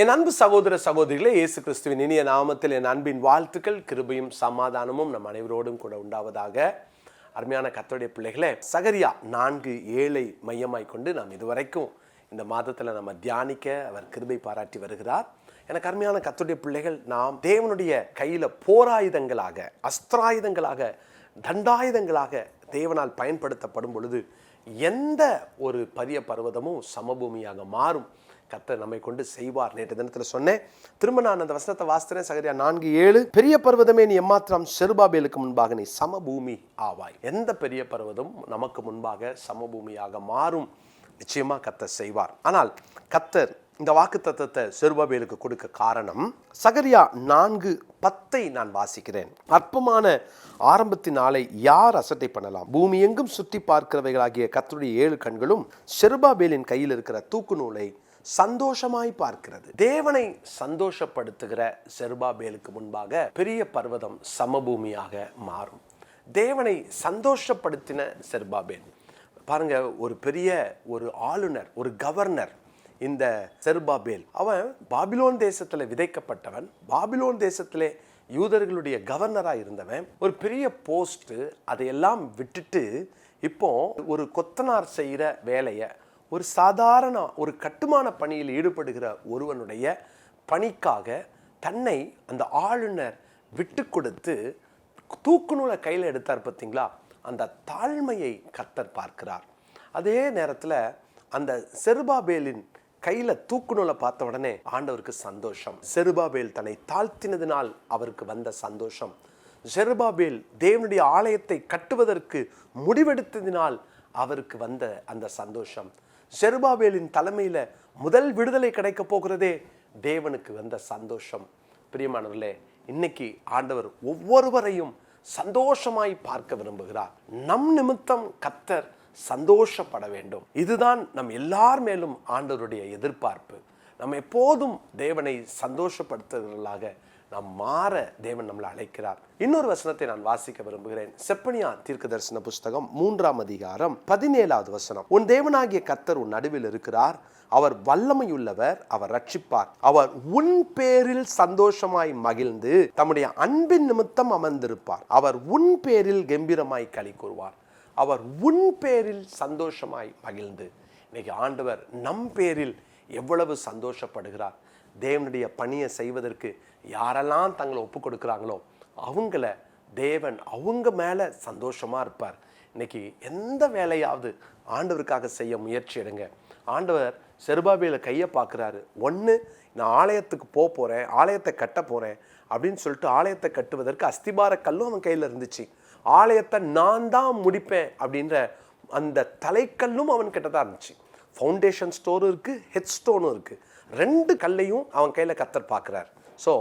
என் அன்பு சகோதர சகோதரிகளே, இயேசு கிறிஸ்துவின் இனிய நாமத்தில் என் அன்பின் வாழ்த்துக்கள், கிருபையும் சமாதானமும் நம் அனைவரோடும் கூட உண்டாவதாக. அருமையான கர்த்தருடைய பிள்ளைகளே, சகரியா 4:7 மையமாய் கொண்டு நாம் இதுவரைக்கும் இந்த மாதத்தில் நம்ம தியானிக்க அவர் கிருபை பாராட்டி வருகிறார். எனக்கு அருமையான கர்த்தருடைய பிள்ளைகள், நாம் தேவனுடைய கையில் போராயுதங்களாக, அஸ்திராயுதங்களாக, தண்டாயுதங்களாக தேவனால் பயன்படுத்தப்படும் பொழுது எந்த ஒரு பெரிய பர்வதமும் சமபூமியாக மாறும். கர்த்தர் நம்மை கொண்டு செய்வார். நேற்று தினத்தில் சொன்னேன், திரும்ப நான் அந்த வசனத்தை வாசிக்கிறேன். சகரியா 4:7, பெரிய பர்வதமே நீ எம்மாத்திரம் செருபாபேலுக்கு முன்பாக நீ சமபூமி ஆவாய். எந்த பெரிய பர்வதம் நமக்கு முன்பாக சமபூமியாக மாறும். நிச்சயமா கர்த்தர் செய்வார். ஆனால் கர்த்தர் இந்த வாக்குத்தத்தத்தை செருபாபேலுக்கு கொடுக்க காரணம், சகரியா 4:10 நான் வாசிக்கிறேன். அற்பமான ஆரம்பத்தின் நாளை யார் அசட்டை பண்ணலாம்? பூமி எங்கும் சுற்றி பார்க்கிறவைகளாகிய கர்த்தருடைய 7 கண்களும் செருபாபேலின் கையில் இருக்கிற தூக்கு நூலை சந்தோஷமாய் பார்க்கிறது. தேவனை சந்தோஷப்படுத்துகிற செருபாபேலுக்கு முன்பாக பெரிய பர்வதம் சமபூமியாக மாறும். தேவனை சந்தோஷப்படுத்தின செருபாபேல் பாருங்க, ஒரு பெரிய ஒரு ஆளுநர், ஒரு கவர்னர் இந்த செருபாபேல். அவன் பாபிலோன் தேசத்துல விதைக்கப்பட்டவன், பாபிலோன் தேசத்திலே யூதர்களுடைய கவர்னராக இருந்தவன். ஒரு பெரிய போஸ்ட், அதையெல்லாம் விட்டுட்டு இப்போ ஒரு கொத்தனார் செய்கிற வேலையை, ஒரு சாதாரண ஒரு கட்டுமான பணியில் ஈடுபடுகிற ஒருவனுடைய பணிக்காக தன்னை அந்த ஆளுநர் விட்டு கொடுத்து தூக்கு நூலை கையில் எடுத்தார். பார்த்தீங்களா? அந்த தாழ்மையை கர்த்தர் பார்க்கிறார். அதே நேரத்தில் அந்த செருபாபேலின் கையில் தூக்கு நூலை பார்த்த உடனே ஆண்டவருக்கு சந்தோஷம். செருபாபேல் தன்னை தாழ்த்தினதினால் அவருக்கு வந்த சந்தோஷம். செருபாபேல் தேவனுடைய ஆலயத்தை கட்டுவதற்கு முடிவெடுத்ததினால் அவருக்கு வந்த அந்த சந்தோஷம். செருபாபேலின் தலைமையில் முதல் விடுதலை கிடைக்க போகிறதே தேவனுக்கு வந்த சந்தோஷம். பிரியமானவர்களே, இன்னைக்கு ஆண்டவர் ஒவ்வொருவரையும் சந்தோஷமாய் பார்க்க விரும்புகிறார். நம் நிமித்தம் கர்த்தர் சந்தோஷப்பட வேண்டும். இதுதான் நம் எல்லார் மேலும் ஆண்டவருடைய எதிர்பார்ப்பு. நம்ம எப்போதும் தேவனை சந்தோஷப்படுத்துகிறவர்களாக நாம் மாற தேவன் நம்மளை அழைக்கிறார். இன்னொரு வசனத்தை நான் வாசிக்க விரும்புகிறேன். செப்பனியா தீர்க்கதரிசன புஸ்தகம் 3ஆம் அதிகாரம் 17வது வசனம். உன் தேவனாகிய கர்த்தர் உன் நடுவில் இருக்கிறார், அவர் வல்லமையுள்ளவர், அவர் ரட்சிப்பார், அவர் உன் பேரில் சந்தோஷமாய் மகிழ்ந்து தம்முடைய அன்பின் நிமித்தம் அமர்ந்திருப்பார், அவர் உன் பேரில் கம்பீரமாய் களி கூறுவார். அவர் உன் பேரில் சந்தோஷமாய் மகிழ்ந்து. இன்னைக்கு ஆண்டவர் நம் பேரில் எவ்வளவு சந்தோஷப்படுகிறார். தேவனுடைய பணியை செய்வதற்கு யாரெல்லாம் தங்களை ஒப்பு கொடுக்குறாங்களோ அவங்கள தேவன் அவங்க மேலே சந்தோஷமாக இருப்பார். இன்னைக்கு எந்த வேலையாவது ஆண்டவருக்காக செய்ய முயற்சி எடுங்க. ஆண்டவர் செருபாபேல கையை பார்க்குறாரு. ஒன்று, நான் ஆலயத்துக்கு போகிறேன், ஆலயத்தை கட்ட போகிறேன் அப்படின்னு சொல்லிட்டு ஆலயத்தை கட்டுவதற்கு அஸ்திபார கல்லும் அவன் கையில் இருந்துச்சு. ஆலயத்தை நான் தான் முடிப்பேன் அப்படின்ற அந்த தலைக்கல்லும் அவன் கிட்ட தான் இருந்துச்சு. ஃபவுண்டேஷன் ஸ்டோரும் இருக்குது, ஹெட் ஸ்டோனும் இருக்குது. 2 கல்லையும் அவன் கையில் கர்த்தர் பார்க்குறார். ஸோ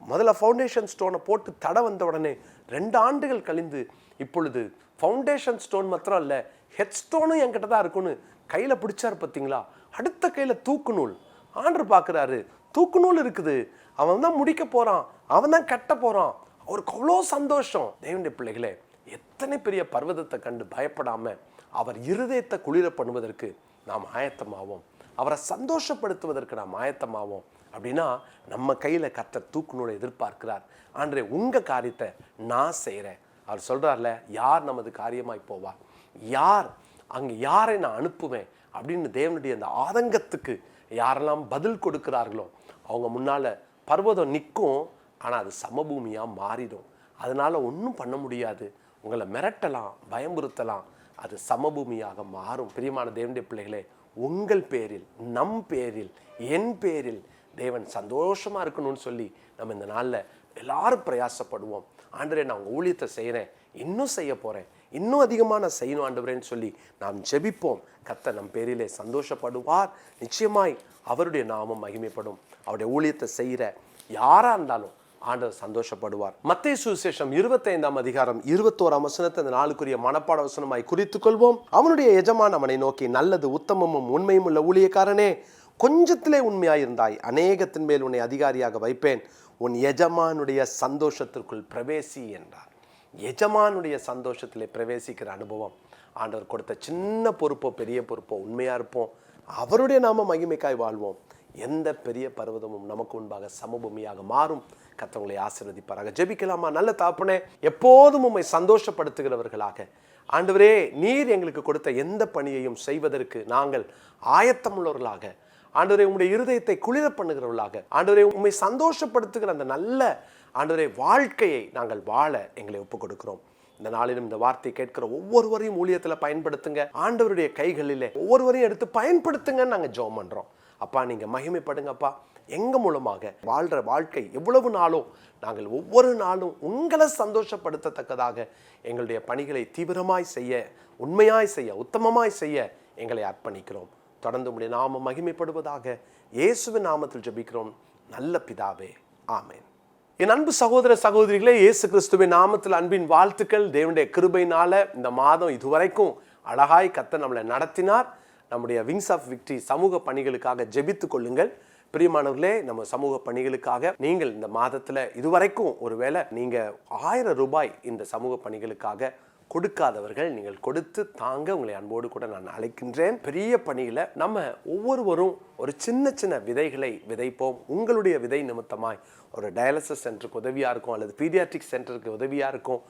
முதல்ல ஃபவுண்டேஷன் ஸ்டோனை போட்டு தடை வந்த உடனே 2 ஆண்டுகள் கழிந்து இப்பொழுது ஃபவுண்டேஷன் ஸ்டோன் மாத்திரம் இல்லை, ஹெட் ஸ்டோனும் என்கிட்ட தான் இருக்குன்னு கையில் பிடிச்சார். பார்த்தீங்களா? அடுத்த கையில் தூக்கு நூல். ஆண்டவர் பார்க்குறாரு, தூக்கு நூல் இருக்குது, அவன் தான் முடிக்க போகிறான், அவன் தான் கட்ட போகிறான். அவருக்கு அவ்வளோ சந்தோஷம். தேவனுடைய பிள்ளைகளே, எத்தனை பெரிய பர்வதத்தை கண்டு பயப்படாமல் அவர் இருதயத்தை குளிர பண்ணுவதற்கு நாம் ஆயத்தமாவோம். அவரை சந்தோஷப்படுத்துவதற்கு நாம் ஆயத்தமாவோம். அப்படின்னா நம்ம கையில் கர்த்தர் தூக்கு நூலை எதிர்பார்க்கிறார். ஆண்டரே, உங்கள் காரியத்தை நான் செய்கிறேன். அவர் சொல்கிறார்ல, யார் நமது காரியமாய் போவார், யார் அங்கே யாரை நான் அனுப்புவேன் அப்படின்னு தேவனுடைய அந்த ஆதங்கத்துக்கு யாரெல்லாம் பதில் கொடுக்கிறார்களோ அவங்க முன்னால் பர்வதம் நிற்கும். ஆனால் அது சமபூமியாக மாறிடும். அதனால் ஒன்றும் பண்ண முடியாது. உங்களை மிரட்டலாம், பயமுறுத்தலாம், அது சமபூமியாக மாறும். பிரியமான தேவனுடைய பிள்ளைகளே, உங்கள் பேரில், நம் பேரில், என் பேரில் தேவன் சந்தோஷமாக இருக்கணும்னு சொல்லி நம்ம இந்த நாளில் எல்லாரும் பிரயாசப்படுவோம். ஆண்டவரே, நான் உங்கள் ஊழியத்தை செய்கிறேன், இன்னும் செய்ய போகிறேன், இன்னும் அதிகமாக நான் செய்யணும் ஆண்டவரேன்னு சொல்லி நாம் ஜெபிப்போம். கர்த்தர் நம் பேரிலே சந்தோஷப்படுவார். நிச்சயமாய் அவருடைய நாமம் மகிமைப்படும். அவருடைய ஊழியத்தை செய்கிற யாராக இருந்தாலும் ஆண்டவர் சந்தோஷப்படுவார். மத்தேயு சுவிசேஷம் 25ஆம் அதிகாரம் 21ஆம் வசனத்தை இந்த நாளுக்குரிய மனப்பாட வசனமாய் குறித்துக் கொள்வோம். அவனுடைய எஜமான் அவனை நோக்கி, நல்லது உத்தமமும் உண்மையும் உள்ள ஊழியக்காரனே, கொஞ்சத்திலே உண்மையாயிருந்தாய், அநேகத்தின் மேல் உன்னை அதிகாரியாக வைப்பேன், உன் எஜமானுடைய சந்தோஷத்திற்குள் பிரவேசி என்றார். எஜமானுடைய சந்தோஷத்திலே பிரவேசிக்கிற அனுபவம். ஆண்டவர் கொடுத்த சின்ன பொறுப்போ பெரிய பொறுப்போ உண்மையாக இருப்போம், அவருடைய நாம மகிமைக்காய் வாழ்வோம். எந்த பெரிய பர்வதமும் நமக்கு முன்பாக சமபூமியாக மாறும். கர்த்தர் ஆசீர்வதிப்பாராக. ஜெபிக்கலாமா? நல்ல தகப்பனே, எப்போதும் உம்மை சந்தோஷப்படுத்துகிறவர்களாக ஆண்டவரே, நீர் எங்களுக்கு கொடுத்த எந்த பணியையும் செய்வதற்கு நாங்கள் ஆயத்தமுள்ளவர்களாக, ஆண்டவரே உம்முடைய இருதயத்தை குளிர பண்ணுகிறவர்களாக, ஆண்டவரே உம்மை சந்தோஷப்படுத்துகிற அந்த நல்ல ஆண்டவரே வாழ்க்கையை நாங்கள் வாழ எங்களை ஒப்புக் கொடுக்கிறோம். இந்த நாளிலும் இந்த வார்த்தை கேட்கிற ஒவ்வொருவரையும் ஊழியத்தில் பயன்படுத்துங்க. ஆண்டவருடைய கைகளிலே ஒவ்வொருவரையும் எடுத்து பயன்படுத்துங்கன்னு நாங்கள் ஜெபம் பண்றோம். அப்பா, நீங்க மகிமைப்படுங்கப்பா. எங்க மூலமாக வாழ்ற வாழ்க்கை எவ்வளவு நாளும் நாங்கள் ஒவ்வொரு நாளும் உங்களை சந்தோஷப்படுத்தத்தக்கதாக எங்களுடைய பணிகளை தீவிரமாய் செய்ய, உண்மையாய் செய்ய, உத்தமமாய் செய்ய எங்களை அர்ப்பணிக்கிறோம். தொடர்ந்து உம்முடைய நாமம் மகிமைப்படுவதாக. இயேசுவின் நாமத்தில் ஜெபிக்கிறோம் நல்ல பிதாவே, ஆமென். என் அன்பு சகோதர சகோதரிகளே, இயேசு கிறிஸ்துவின் நாமத்தில் அன்பின் வாழ்த்துக்கள். தேவனுடைய கிருபையினால இந்த மாதம் இதுவரைக்கும் அழகாய் கர்த்தர் நம்மளை நடத்தினார். நம்முடைய விங்ஸ் ஆஃப் விக்டரி சமூக பணிகளுக்காக ஜெபித்துக் கொள்ளுங்கள். பிரியமானவர்களே, நம்ம சமூக பணிகளுக்காக நீங்கள் இந்த மாதத்தில் இதுவரைக்கும் ஒருவேளை நீங்கள் 1000 ரூபாய் இந்த சமூக பணிகளுக்காக கொடுக்காதவர்கள், நீங்கள் கொடுத்து தாங்க உங்களை அன்போடு கூட நான் அழைக்கின்றேன். பெரிய பணியில் நம்ம ஒவ்வொருவரும் ஒரு சின்ன சின்ன விதைகளை விதைப்போம். உங்களுடைய விதை நிமித்தமாய் ஒரு டயாலிசிஸ் சென்டருக்கு உதவியாக இருக்கும், அல்லது பீடியாட்ரிக் சென்டருக்கு உதவியாக இருக்கும்,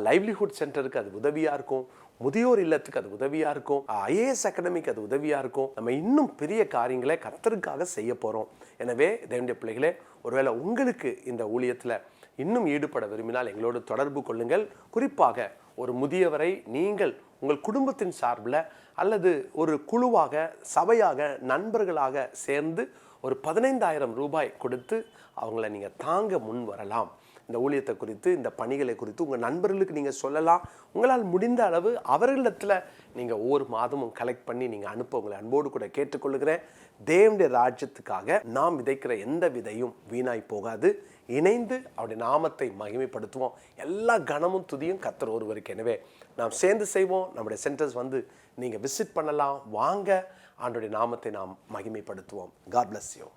லைவ்லிஹுட் சென்டருக்கு அது உதவியாக இருக்கும், முதியோர் இல்லத்துக்கு அது உதவியாக இருக்கும், IAS அகாடமிக்கு அது உதவியாக இருக்கும். நம்ம இன்னும் பெரிய காரியங்களை கர்த்தருக்காக செய்ய போகிறோம். எனவே தேவனுடைய பிள்ளைகளே, ஒருவேளை உங்களுக்கு இந்த ஊழியத்தில் இன்னும் ஈடுபட விரும்பினால் எங்களோடு தொடர்பு கொள்ளுங்கள். குறிப்பாக ஒரு முதியவரை நீங்கள் உங்கள் குடும்பத்தின் சார்பில் அல்லது ஒரு குழுவாக, சபையாக, நண்பர்களாக சேர்ந்து ஒரு 15,000 ரூபாய் கொடுத்து அவங்கள நீங்கள் தாங்க முன் வரலாம். இந்த ஊழியத்தை குறித்து, இந்த பணிகளை குறித்து உங்கள் நண்பர்களுக்கு நீங்கள் சொல்லலாம். உங்களால் முடிந்த அளவு அவர்களிடத்தில் நீங்கள் ஒவ்வொரு மாதமும் கலெக்ட் பண்ணி நீங்கள் அனுப்ப உங்களை அன்போடு கூட கேட்டுக்கொள்கிறேன். தேவனுடைய ராஜ்யத்துக்காக நாம் விதைக்கிற எந்த விதையும் வீணாய் போகாது. இணைந்து அவருடைய நாமத்தை மகிமைப்படுத்துவோம். எல்லா கனமும் துதியும் கர்த்தர் ஒருவருக்கு. எனவே நாம் சேர்ந்து செய்வோம். நம்முடைய சென்டர்ஸ் வந்து நீங்கள் விசிட் பண்ணலாம். வாங்க, ஆண்டவருடைய நாமத்தை நாம் மகிமைப்படுத்துவோம். God bless you.